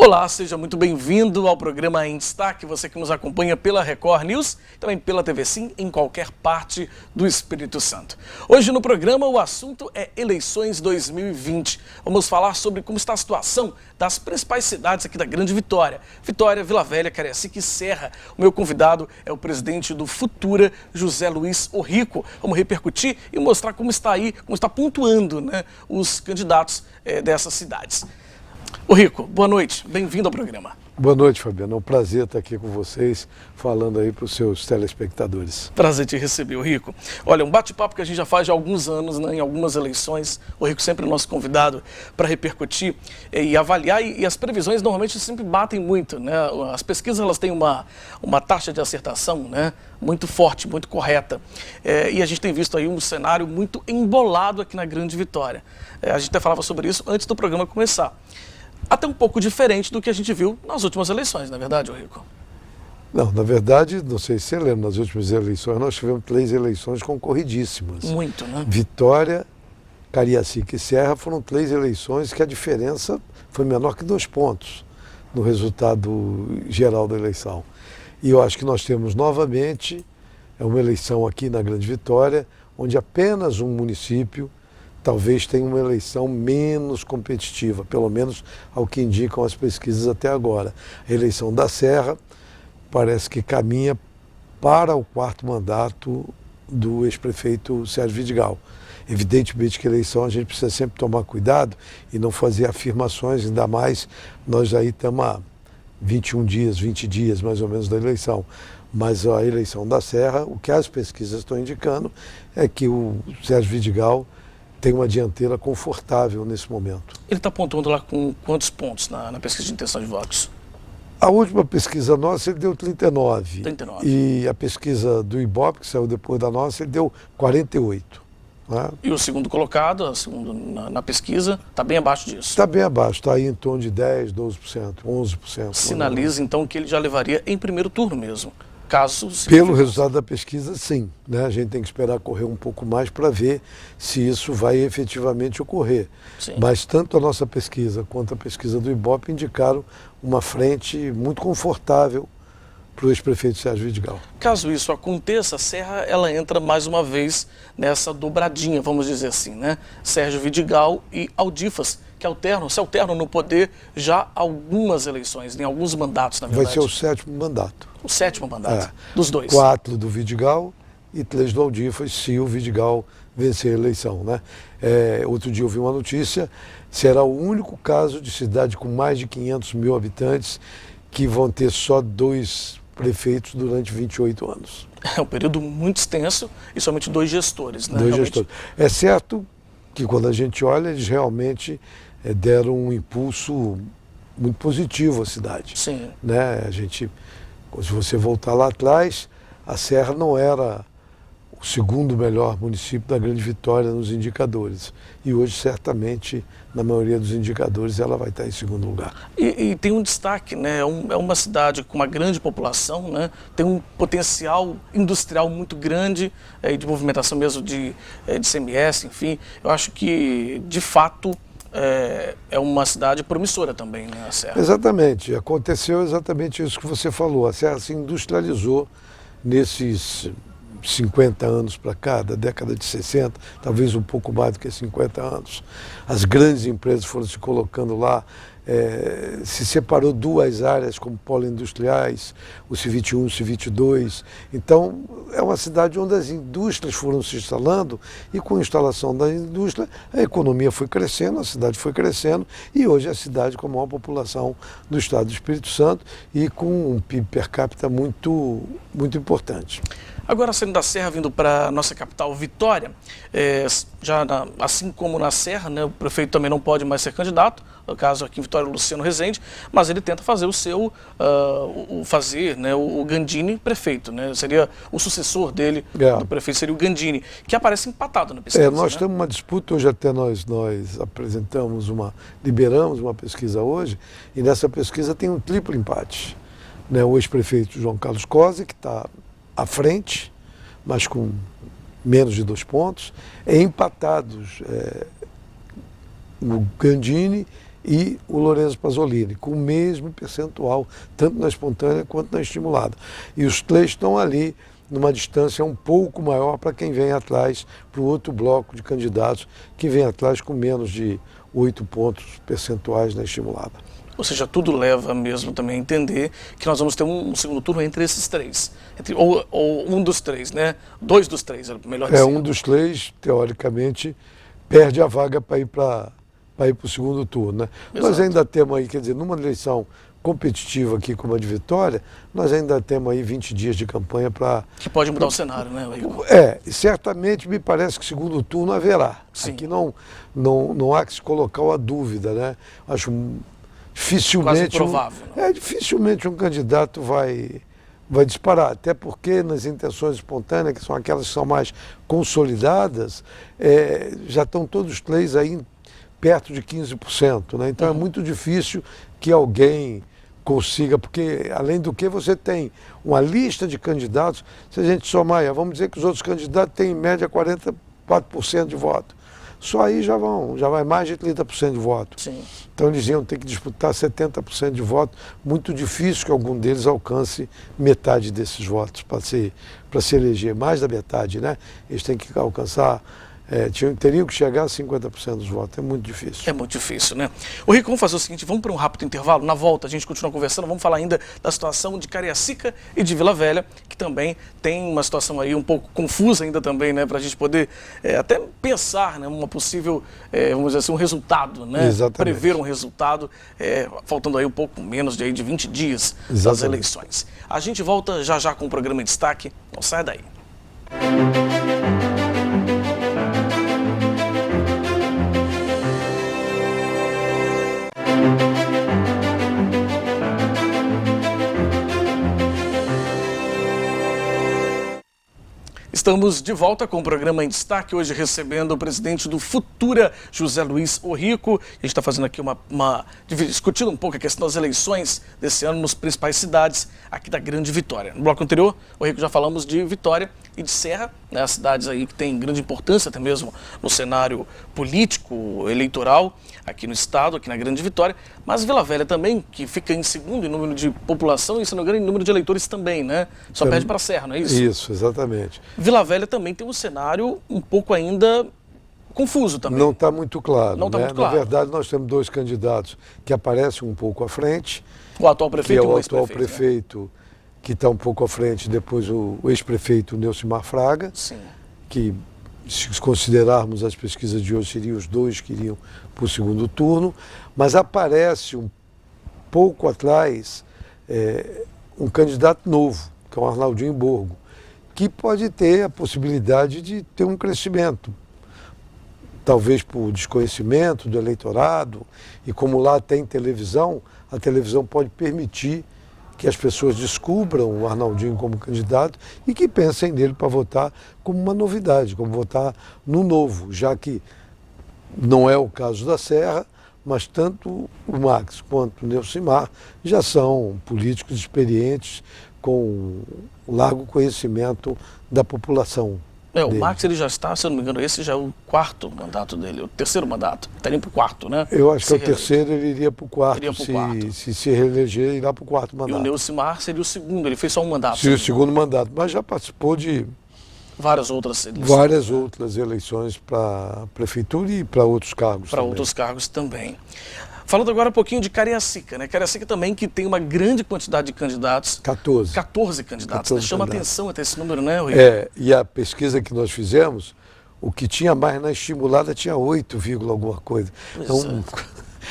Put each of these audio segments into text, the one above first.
Olá, seja muito bem-vindo ao programa Em Destaque, você que nos acompanha pela Record News e também pela TV Sim em qualquer parte do Espírito Santo. Hoje no programa o assunto é eleições 2020. Vamos falar sobre como está a situação das principais cidades aqui da Grande Vitória. Vitória, Vila Velha, Cariacica e Serra. O meu convidado é o presidente do Futura, José Luiz Orrico. Vamos repercutir e mostrar como está aí, como está pontuando, né, os candidatos dessas cidades. Orrico, boa noite, bem-vindo ao programa. Boa noite, Fabiano, é um prazer estar aqui com vocês, falando aí para os seus telespectadores. Prazer te receber, Orrico. Olha, um bate-papo que a gente já faz há alguns anos, né, em algumas eleições. O Orrico sempre é nosso convidado para repercutir e avaliar, e as previsões normalmente sempre batem muito, né? As pesquisas elas têm uma taxa de acertação, né, muito forte, muito correta. E a gente tem visto aí um cenário muito embolado aqui na Grande Vitória. A gente até falava sobre isso antes do programa começar. Até um pouco diferente do que a gente viu nas últimas eleições, não é verdade, Orrico? Não, na verdade, não sei se você lembra, nas últimas eleições nós tivemos 3 eleições concorridíssimas. Muito, né? Vitória, Cariacica e Serra foram 3 eleições que a diferença foi menor que 2 pontos no resultado geral da eleição. E eu acho que nós temos novamente uma eleição aqui na Grande Vitória, onde apenas um município talvez tenha uma eleição menos competitiva, pelo menos ao que indicam as pesquisas até agora. A eleição da Serra parece que caminha para o 4º mandato do ex-prefeito Sérgio Vidigal. Evidentemente que a eleição a gente precisa sempre tomar cuidado e não fazer afirmações, ainda mais nós aí estamos há 21 dias, 20 dias mais ou menos da eleição. Mas a eleição da Serra, o que as pesquisas estão indicando é que o Sérgio Vidigal tem uma dianteira confortável nesse momento. Ele está pontuando lá com quantos pontos na pesquisa de intenção de votos? A última pesquisa nossa ele deu 39. 39. E a pesquisa do Ibope, que saiu depois da nossa, ele deu 48. Né? E o segundo colocado, na pesquisa, está bem abaixo disso? Está bem abaixo, está aí em torno de 10%, 12%, 11%. Sinaliza então que ele já levaria em primeiro turno mesmo. Pelo resultado da pesquisa, sim. Né? A gente tem que esperar correr um pouco mais para ver se isso vai efetivamente ocorrer. Sim. Mas tanto a nossa pesquisa quanto a pesquisa do Ibope indicaram uma frente muito confortável para o ex-prefeito Sérgio Vidigal. Caso isso aconteça, a Serra ela entra mais uma vez nessa dobradinha, vamos dizer assim, né? Sérgio Vidigal e Aldifas, que se alternam no poder já há algumas eleições, em alguns mandatos, na verdade. Vai ser o 7º mandato. O 7º mandato, dos dois. 4 do Vidigal e 3 do Aldifas, se o Vidigal vencer a eleição. Né? Outro dia eu vi uma notícia, será o único caso de cidade com mais de 500 mil habitantes que vão ter só 2 prefeitos durante 28 anos. É um período muito extenso e somente 2 gestores. Né? 2 gestores. É certo que quando a gente olha, eles realmente deram um impulso muito positivo à cidade. Sim. Né? Se você voltar lá atrás, a Serra não era o 2º melhor município da Grande Vitória nos indicadores. E hoje, certamente, na maioria dos indicadores, ela vai estar em 2º lugar. E tem um destaque, né? É uma cidade com uma grande população, né? Tem um potencial industrial muito grande, de movimentação mesmo de CMS, enfim. Eu acho que, de fato, é uma cidade promissora também, né, a Serra? Exatamente. Aconteceu exatamente isso que você falou. A Serra se industrializou nesses 50 anos para cá, da década de 60, talvez um pouco mais do que 50 anos. As grandes empresas foram se colocando lá, se separou 2 áreas como polo industriais, o CIVIT 1, o CIVIT 2. Então, é uma cidade onde as indústrias foram se instalando e com a instalação da indústria, a economia foi crescendo, a cidade foi crescendo e hoje é a cidade com a maior população do estado do Espírito Santo e com um PIB per capita muito, muito importante. Agora, saindo da Serra, vindo para a nossa capital, Vitória, assim como na Serra, né, o prefeito também não pode mais ser candidato, no caso aqui em Vitória, o Luciano Rezende, mas ele tenta fazer o Gandini prefeito, né, seria o sucessor dele, do prefeito, seria o Gandini, que aparece empatado na pesquisa. Nós temos uma disputa, hoje até nós liberamos uma pesquisa hoje, e nessa pesquisa tem um triplo empate. Né, o ex-prefeito João Carlos Cosi, que está à frente, mas com menos de 2 pontos, empatados o Gandini e o Lorenzo Pasolini, com o mesmo percentual, tanto na espontânea quanto na estimulada. E os três estão ali numa distância um pouco maior para quem vem atrás, para o outro bloco de candidatos que vem atrás com menos de 8 pontos percentuais na estimulada. Ou seja, tudo leva mesmo também a entender que nós vamos ter um segundo turno entre esses três. Ou um dos três, né? Dois dos três, melhor dizendo. Um dos três, teoricamente, perde a vaga para ir para o segundo turno, né? Nós ainda temos aí, quer dizer, numa eleição competitiva aqui como a de Vitória, nós ainda temos aí 20 dias de campanha para... Que pode mudar o cenário, né, Rico? E certamente me parece que segundo turno haverá. Sim. Aqui não há que se colocar a dúvida, né? Acho dificilmente... Quase improvável. Dificilmente um candidato vai disparar, até porque nas intenções espontâneas, que são aquelas que são mais consolidadas, já estão todos os três aí perto de 15%, né? Então é muito difícil que alguém consiga, porque além do que você tem uma lista de candidatos, se a gente somar, vamos dizer que os outros candidatos têm em média 44% de voto. Só aí já vai mais de 30% de voto. Sim. Então eles iam ter que disputar 70% de voto. Muito difícil que algum deles alcance metade desses votos para se eleger, mais da metade, né? Eles têm que alcançar, teriam que chegar a 50% dos votos. É muito difícil. É muito difícil, né? Ô Rico, vamos fazer o seguinte, vamos para um rápido intervalo. Na volta a gente continua conversando, vamos falar ainda da situação de Cariacica e de Vila Velha, que também tem uma situação aí um pouco confusa ainda também, né? Para a gente poder até pensar, né? Uma possível, vamos dizer assim, um resultado, né? Exatamente. Prever um resultado, faltando aí um pouco menos de 20 dias das Exatamente. eleições. A gente volta já já com o programa em destaque, não sai daí. Estamos de volta com o programa em destaque, hoje recebendo o presidente do Futura, José Luiz Orrico. A gente está fazendo aqui discutindo um pouco a questão das eleições desse ano nas principais cidades aqui da Grande Vitória. No bloco anterior, Orrico, já falamos de Vitória e de Serra, né, as cidades aí que têm grande importância até mesmo no cenário político, eleitoral, aqui no estado, aqui na Grande Vitória, mas Vila Velha também, que fica em segundo em número de população e, se não me engano, em número de eleitores também, né? Só perde para a Serra, não é isso? Isso, exatamente. Vila Velha também tem um cenário um pouco ainda confuso também. Não está muito claro. Não está muito claro. Na verdade, nós temos dois candidatos que aparecem um pouco à frente. O atual prefeito e o ex-prefeito, atual prefeito, né? Que está um pouco à frente, depois o ex-prefeito Neucimar Fraga. Sim. Que, se considerarmos as pesquisas de hoje, seriam os dois que iriam para o segundo turno. Mas aparece um pouco atrás um candidato novo, que é o Arnaldinho Borgo, que pode ter a possibilidade de ter um crescimento, talvez por desconhecimento do eleitorado, e como lá tem televisão, a televisão pode permitir que as pessoas descubram o Arnaldinho como candidato e que pensem nele para votar como uma novidade, como votar no novo, já que não é o caso da Serra, mas tanto o Max quanto o Neucimar já são políticos experientes com largo conhecimento da população. O Max, ele já está, se eu não me engano, esse já é o quarto mandato dele, o terceiro mandato, está indo para o quarto, né? Eu acho que é o terceiro, ele iria para o quarto, quarto. Se reeleger, irá para o quarto mandato. E o Neucimar seria o segundo, ele fez só um mandato. Seria o segundo mandato, mas já participou de várias outras eleições. Várias outras eleições para a prefeitura e para outros cargos. Para outros cargos também. Falando agora um pouquinho de Cariacica, né? Cariacica também que tem uma grande quantidade de candidatos. 14 candidatos. 14 chama atenção até esse número, né, Rui? E a pesquisa que nós fizemos, o que tinha mais na estimulada tinha 8, alguma coisa. Então,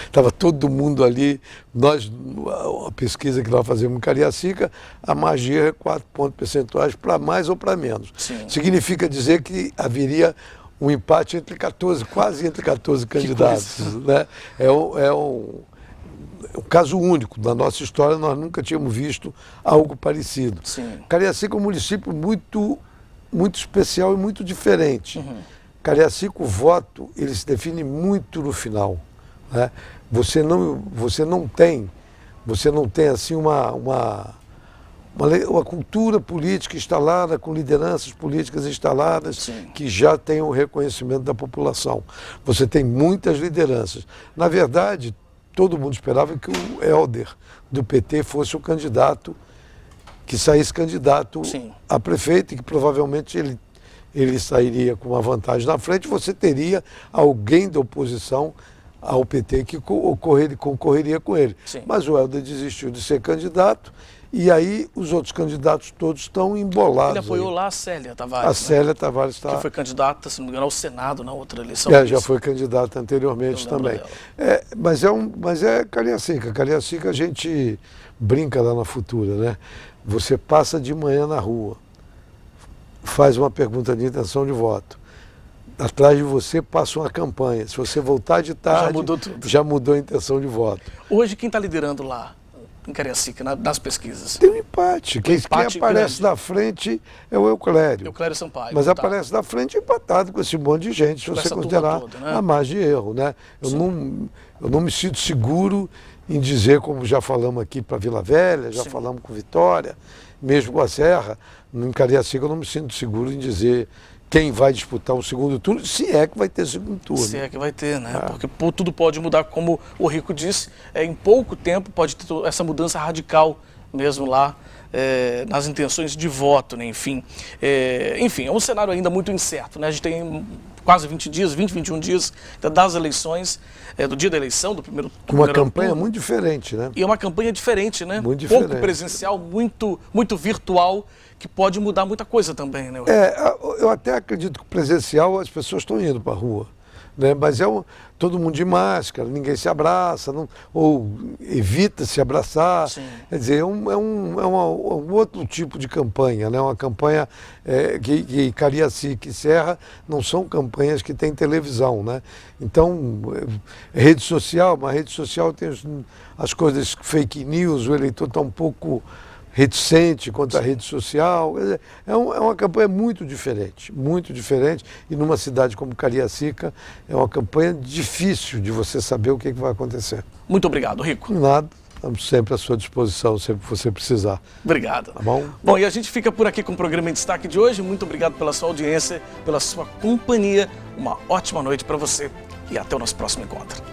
estava todo mundo ali. A pesquisa que nós fazemos em Cariacica, a magia é 4 pontos percentuais para mais ou para menos. Sim. Significa dizer que haveria um empate entre 14, quase entre 14 candidatos. Né? É um caso único. Na nossa história, nós nunca tínhamos visto algo parecido. Sim. Cariacica é um município muito especial e muito diferente. Cariacica, o voto, ele se define muito no final. Né? Você não tem assim uma cultura política instalada, com lideranças políticas instaladas, Sim. que já tem o reconhecimento da população. Você tem muitas lideranças. Na verdade, todo mundo esperava que o Helder, do PT, fosse o candidato, que saísse candidato Sim. a prefeito, e que provavelmente ele sairia com uma vantagem na frente, você teria alguém da oposição ao PT que concorreria com ele. Sim. Mas o Helder desistiu de ser candidato, e aí os outros candidatos todos estão embolados. Ele apoiou aí. lá a Célia Tavares. A Célia Tavares Que está... foi candidata, se não me engano, ao Senado na outra eleição. já foi candidata anteriormente Eu lembro também. dela. Mas é Cariacica. Cariacica a gente brinca lá na Futura, né? Você passa de manhã na rua, faz uma pergunta de intenção de voto. Atrás de você passa uma campanha. Se você voltar de tarde, Já mudou tudo. já mudou a intenção de voto. Hoje, quem está liderando lá em Cariacica, nas pesquisas? Tem um empate. Quem empate aparece grande. na frente é o Euclério. Euclério Sampaio. Mas tá. aparece na frente empatado com esse monte de gente, se Com você essa considerar turma toda, né? a margem de erro, né? Eu não me sinto seguro em dizer, como já falamos aqui para Vila Velha, já Sim. falamos com Vitória, mesmo com a Serra, em Cariacica eu não me sinto seguro em dizer quem vai disputar o segundo turno, se é que vai ter segundo turno. Se é que vai ter, né? Porque tudo pode mudar, como o Rico disse, em pouco tempo pode ter essa mudança radical mesmo lá nas intenções de voto, né? Enfim, é um cenário ainda muito incerto, né? A gente tem quase 20 dias, 21 dias das eleições, do dia da eleição, do primeiro Uma campanha turno. muito diferente, né? E é uma campanha diferente, né? Muito diferente. Pouco presencial, muito virtual, que pode mudar muita coisa também, né? Eu até acredito que o presencial as pessoas estão indo para a rua, né? Mas todo mundo de máscara, ninguém se abraça, ou evita se abraçar. Sim. Quer dizer, é um outro tipo de campanha, né? Uma campanha que Cariacica e Serra não são campanhas que têm televisão, né? Então, rede social, mas rede social tem as coisas fake news, o eleitor está um pouco reticente quanto à rede social. É uma campanha muito diferente, e numa cidade como Cariacica é uma campanha difícil de você saber o que vai acontecer. Muito obrigado, Rico. Nada, estamos sempre à sua disposição, sempre que você precisar. Obrigado. Tá bom? Bom, e a gente fica por aqui com o programa em destaque de hoje. Muito obrigado pela sua audiência, pela sua companhia. Uma ótima noite para você e até o nosso próximo encontro.